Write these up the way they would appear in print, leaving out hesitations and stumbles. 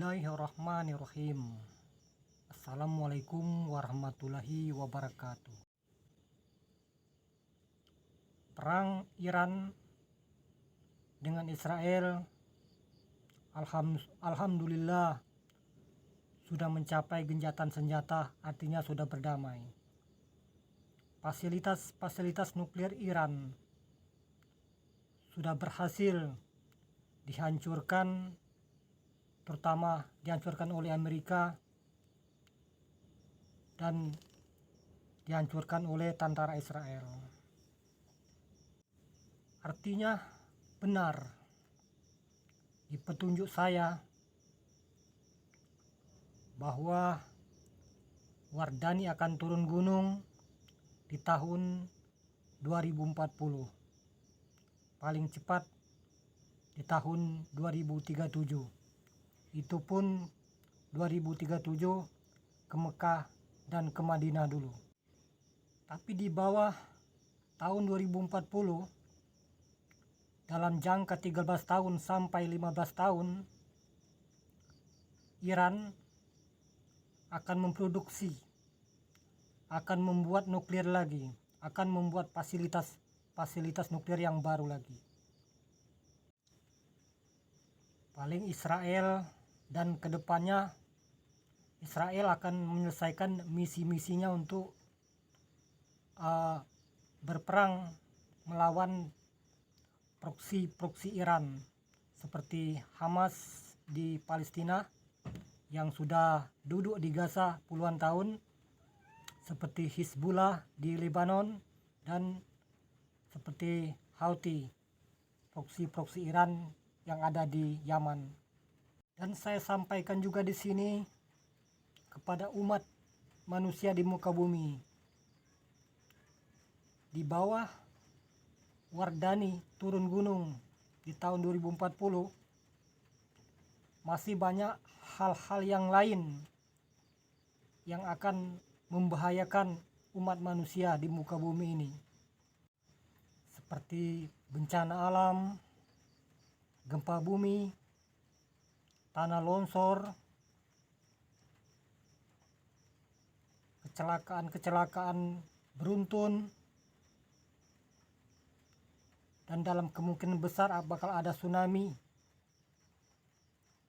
Bismillahirrahmanirrahim. Assalamualaikum warahmatullahi wabarakatuh. Perang Iran dengan Israel alhamdulillah sudah mencapai gencatan senjata, artinya sudah berdamai. Fasilitas nuklir Iran sudah berhasil dihancurkan, terutama dihancurkan oleh Amerika dan dihancurkan oleh tentara Israel. Artinya benar di petunjuk saya bahwa Wardani akan turun gunung di tahun 2040, paling cepat di tahun 2037. Itu pun 2037 ke Mekah dan ke Madinah dulu. Tapi di bawah tahun 2040, dalam jangka 13 tahun sampai 15 tahun, Iran akan memproduksi, akan membuat nuklir lagi, akan membuat fasilitas nuklir yang baru lagi. Paling Israel dan kedepannya Israel akan menyelesaikan misi-misinya untuk berperang melawan proksi Iran seperti Hamas di Palestina yang sudah duduk di Gaza puluhan tahun, seperti Hizbullah di Lebanon, dan seperti Houthi, proksi Iran yang ada di Yaman. Dan saya sampaikan juga di sini kepada umat manusia di muka bumi, di bawah Wardani turun gunung di tahun 2040, masih banyak hal-hal yang lain yang akan membahayakan umat manusia di muka bumi ini, seperti bencana alam, gempa bumi, tanah longsor, kecelakaan beruntun, dan dalam kemungkinan besar bakal ada tsunami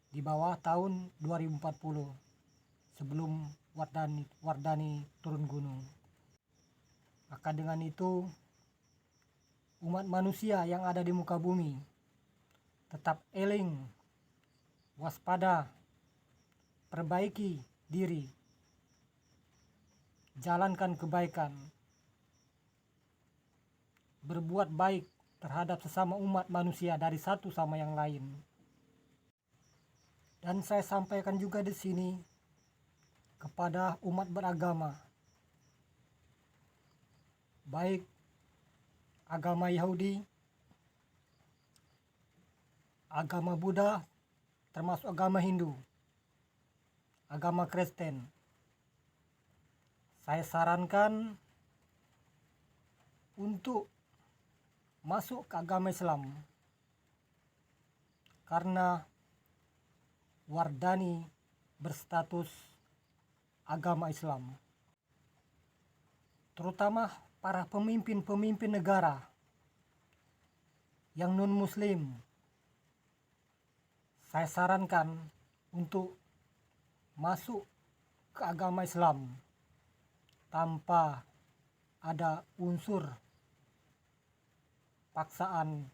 di bawah tahun 2040 sebelum Wardani turun gunung. Maka dengan itu umat manusia yang ada di muka bumi tetap eling, waspada, perbaiki diri, jalankan kebaikan, berbuat baik terhadap sesama umat manusia dari satu sama yang lain. Dan saya sampaikan juga di sini kepada umat beragama, baik agama Yahudi, agama Buddha, termasuk agama Hindu, agama Kristen. Saya sarankan untuk masuk ke agama Islam, karena Wardani berstatus agama Islam. Terutama para pemimpin negara yang non-muslim, saya sarankan untuk masuk ke agama Islam tanpa ada unsur paksaan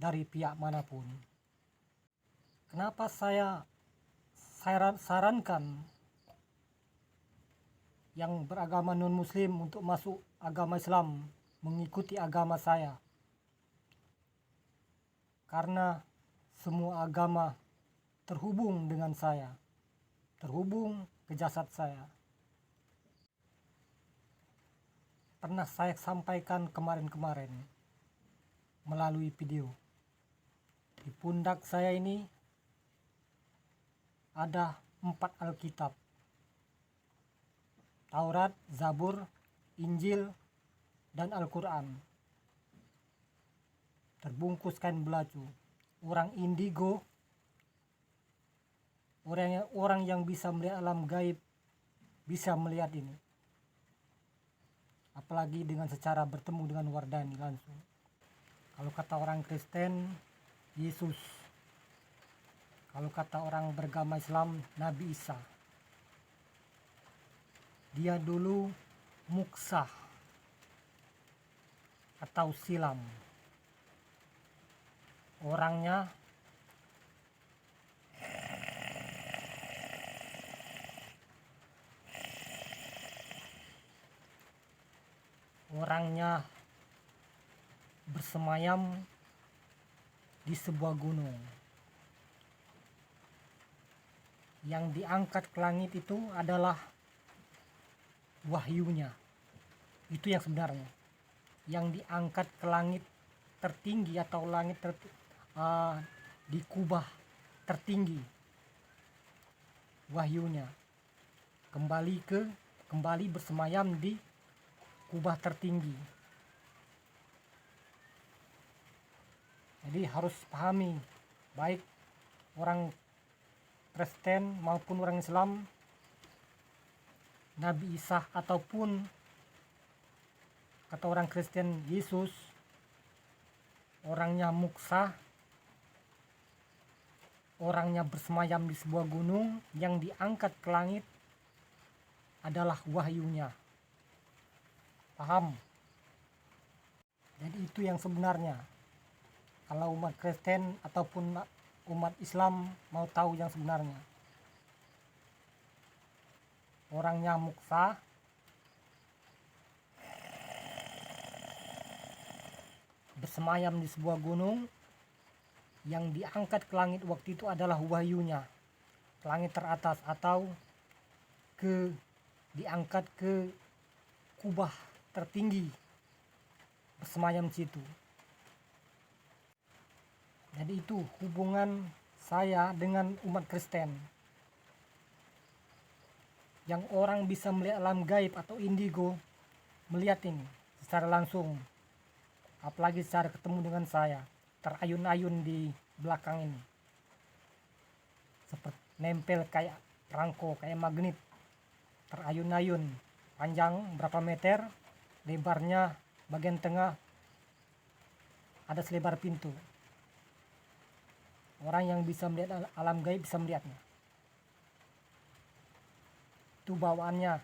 dari pihak manapun. Kenapa saya sarankan yang beragama non-muslim untuk masuk agama Islam, mengikuti agama saya? Karena semua agama terhubung dengan saya, terhubung ke jasad saya. Pernah saya sampaikan kemarin melalui video. Di pundak saya ini ada 4 Alkitab: Taurat, Zabur, Injil, dan Al-Quran. Terbungkus kain belacu. Orang indigo orang yang bisa melihat alam gaib bisa melihat ini, apalagi dengan secara bertemu dengan Wardani langsung. Kalau kata orang Kristen, Yesus. Kalau kata orang beragama Islam, Nabi Isa. Dia dulu muksa atau silam. Orangnya bersemayam di sebuah gunung. Yang diangkat ke langit itu adalah wahyunya. Itu yang sebenarnya. Yang diangkat ke langit tertinggi atau langit di kubah tertinggi, wahyunya kembali bersemayam di kubah tertinggi. Jadi harus pahami, baik orang Kristen maupun orang Islam, Nabi Isa ataupun kata orang Kristen Yesus, orangnya muksa, orangnya bersemayam di sebuah gunung, yang diangkat ke langit adalah wahyunya. Paham? Jadi itu yang sebenarnya. Kalau umat Kristen ataupun umat Islam mau tahu yang sebenarnya, orangnya muksa, bersemayam di sebuah gunung, yang diangkat ke langit waktu itu adalah wahyunya, ke langit teratas atau diangkat ke kubah tertinggi, bersemayam situ. Jadi itu hubungan saya dengan umat Kristen. Yang orang bisa melihat alam gaib atau indigo, melihat ini secara langsung, apalagi secara ketemu dengan saya, terayun-ayun di belakang ini, seperti nempel kayak perangko, kayak magnet, terayun-ayun, panjang berapa meter, lebarnya bagian tengah ada selebar pintu. Orang yang bisa melihat alam gaib bisa melihatnya. Itu bawaannya,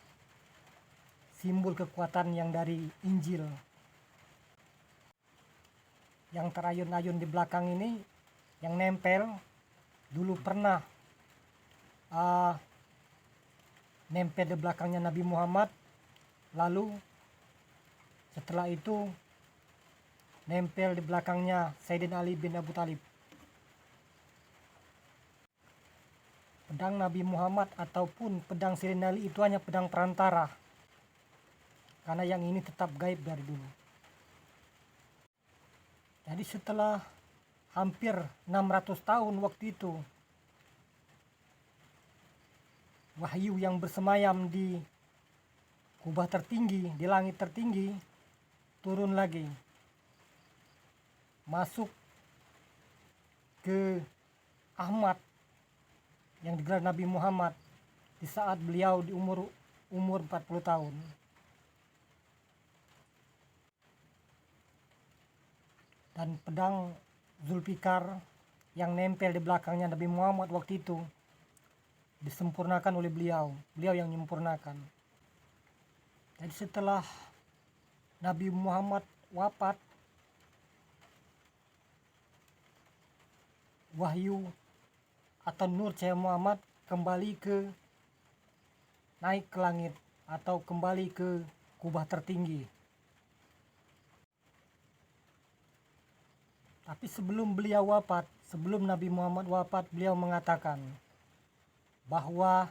simbol kekuatan yang dari Injil. Yang terayun-ayun di belakang ini, yang nempel, dulu pernah nempel di belakangnya Nabi Muhammad, lalu setelah itu nempel di belakangnya Sayyidina Ali bin Abu Thalib. Pedang Nabi Muhammad ataupun pedang Sayyidina Ali itu hanya pedang perantara, karena yang ini tetap gaib dari dulu. Jadi setelah hampir 600 tahun waktu itu, wahyu yang bersemayam di kubah tertinggi, di langit tertinggi, turun lagi, masuk ke Ahmad yang digelar Nabi Muhammad di saat beliau di umur 40 tahun. Dan pedang Zulfikar yang nempel di belakangnya Nabi Muhammad waktu itu disempurnakan oleh beliau yang menyempurnakan. Jadi setelah Nabi Muhammad wafat, wahyu atau nur cahaya Muhammad naik ke langit atau kembali ke kubah tertinggi. Tapi sebelum beliau wafat, sebelum Nabi Muhammad wafat, beliau mengatakan bahwa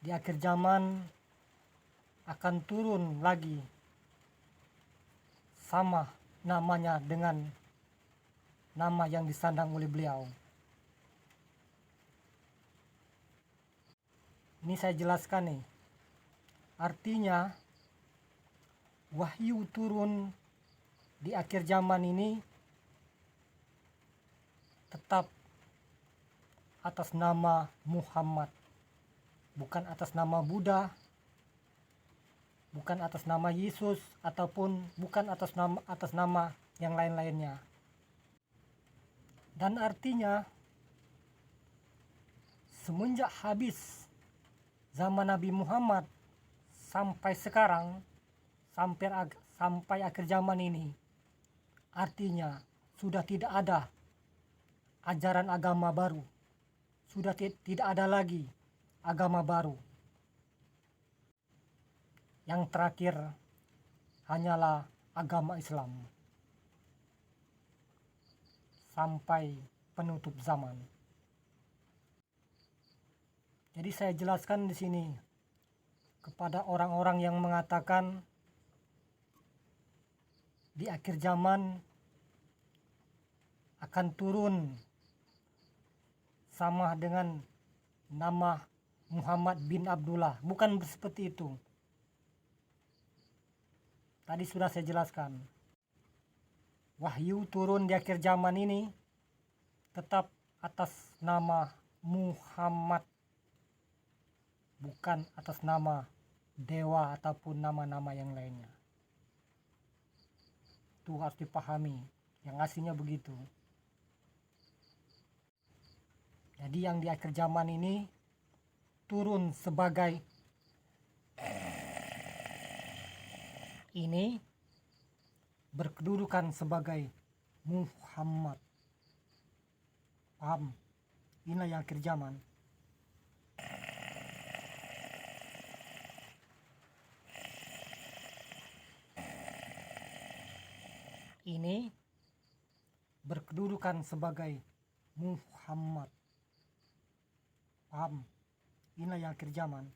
di akhir zaman akan turun lagi, sama namanya dengan nama yang disandang oleh beliau. Ini saya jelaskan nih. Artinya wahyu turun di akhir zaman ini tetap atas nama Muhammad, bukan atas nama Buddha, bukan atas nama Yesus, ataupun bukan atas nama yang lain-lainnya. Dan artinya semenjak habis zaman Nabi Muhammad sampai sekarang, sampai akhir zaman ini, artinya sudah tidak ada ajaran agama baru, sudah tidak ada lagi agama baru. Yang terakhir hanyalah agama Islam sampai penutup zaman. Jadi saya jelaskan di sini kepada orang-orang yang mengatakan di akhir zaman akan turun sama dengan nama Muhammad bin Abdullah. Bukan seperti itu. Tadi sudah saya jelaskan. Wahyu turun di akhir zaman ini tetap atas nama Muhammad, bukan atas nama dewa ataupun nama-nama yang lainnya. Itu harus dipahami, yang aslinya begitu. Jadi yang di akhir zaman ini turun sebagai ini berkedudukan sebagai Muhammad. Paham? Inilah yang akhir zaman. Ini berkedudukan sebagai Muhammad. Paham? Inilah yang akhir zaman.